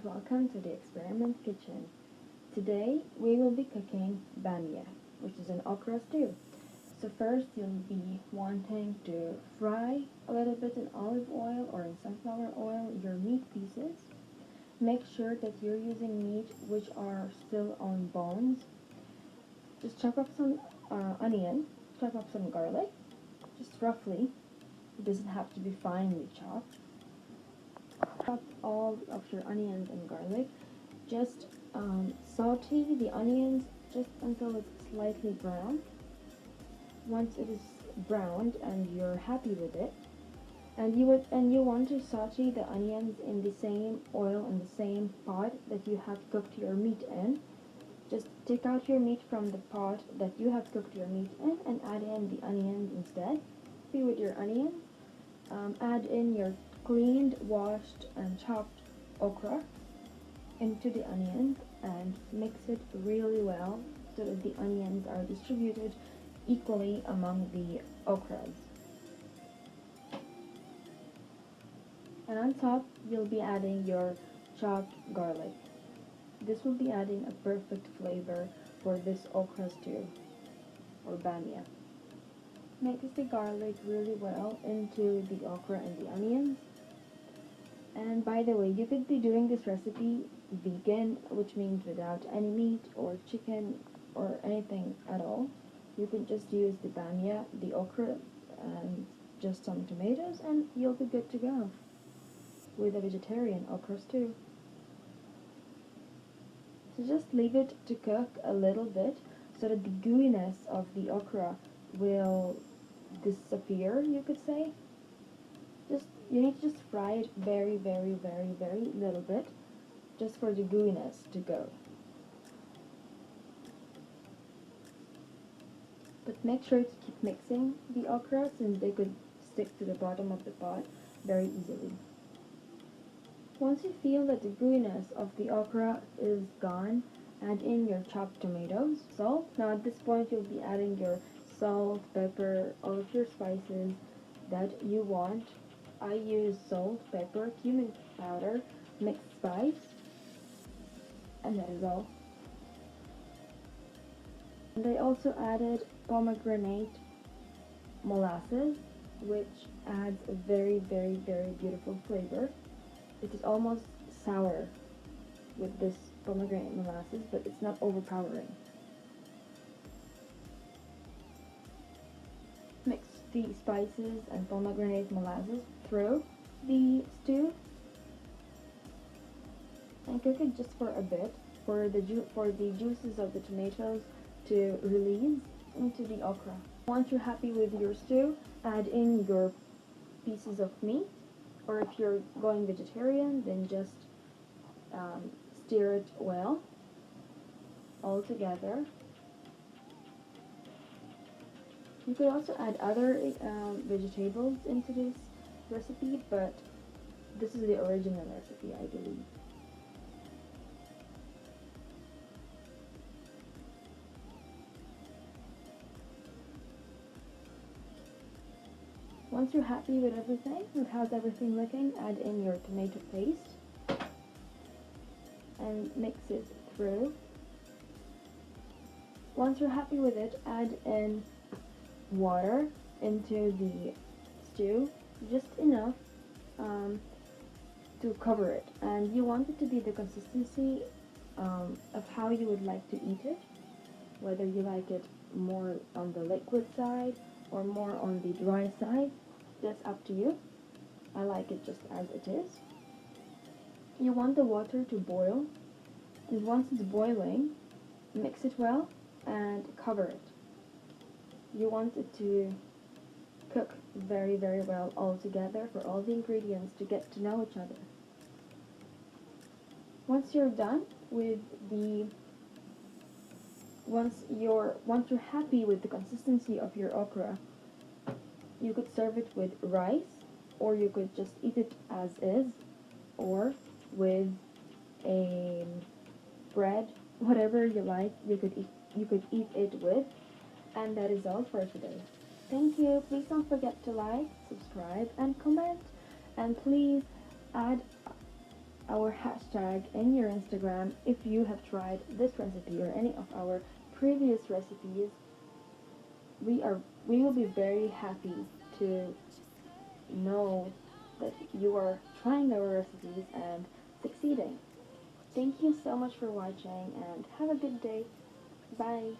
welcome to the Experiment Kitchen. Today we will be cooking bamia, which is an okra stew. So first you'll be wanting to fry a little bit in olive oil or in sunflower oil your meat pieces. Make sure that you're using meat which are still on bones. Just chop up some onion, chop up some garlic, just roughly. It doesn't have to be finely chopped. Chop all of your onions and garlic. Just saute the onions just until it's slightly brown. Once it is browned and you're happy with it, and you want to saute the onions in the same oil in the same pot that you have cooked your meat in. Just take out your meat from the pot that you have cooked your meat in and add in the onions instead. Be with your onions. Add in your cleaned, washed, and chopped okra into the onions and mix it really well so that the onions are distributed equally among the okras. And on top, you'll be adding your chopped garlic. This will be adding a perfect flavor for this okra stew or bamia. Mix the garlic really well into the okra and the onions. And by the way, you could be doing this recipe vegan, which means without any meat or chicken or anything at all. You can just use the bamia, the okra, and just some tomatoes, and you'll be good to go with a vegetarian okra stew. So just leave it to cook a little bit so that the gooiness of the okra will disappear, you could say. You need to just fry it very little bit just for the gooiness to go. But make sure to keep mixing the okra since they could stick to the bottom of the pot very easily. Once you feel that the gooiness of the okra is gone, add in your chopped tomatoes, salt. Now at this point you'll be adding your salt, pepper, all of your spices that you want. I use salt, pepper, cumin powder, mixed spice, and that is all. And I also added pomegranate molasses, which adds a very beautiful flavor. It is almost sour with this pomegranate molasses, but it's not overpowering. Mix the spices and pomegranate molasses through the stew and cook it just for a bit for the juices of the tomatoes to release into the okra. Once you're happy with your stew, add in your pieces of meat, or if you're going vegetarian, then just stir it well all together. You could also add other vegetables into this recipe, but this is the original recipe, I believe. Once you're happy with everything, with how's everything looking, add in your tomato paste and mix it through. Once you're happy with it, add in water into the stew, just enough to cover it, and you want it to be the consistency of how you would like to eat it, whether you like it more on the liquid side or more on the dry side. That's up to you. I like it just as it is. You want the water to boil, and once it's boiling, mix it well and cover it. You want it to cook very well all together for all the ingredients to get to know each other. Once you're done with once you're happy with the consistency of your okra, you could serve it with rice, or you could just eat it as is, or with a bread, whatever you like, you could eat it with. And that is all for today. Thank you. Please don't forget to like, subscribe, and comment. And please add our hashtag in your Instagram if you have tried this recipe or any of our previous recipes. We will be very happy to know that you are trying our recipes and succeeding. Thank you so much for watching and have a good day. Bye.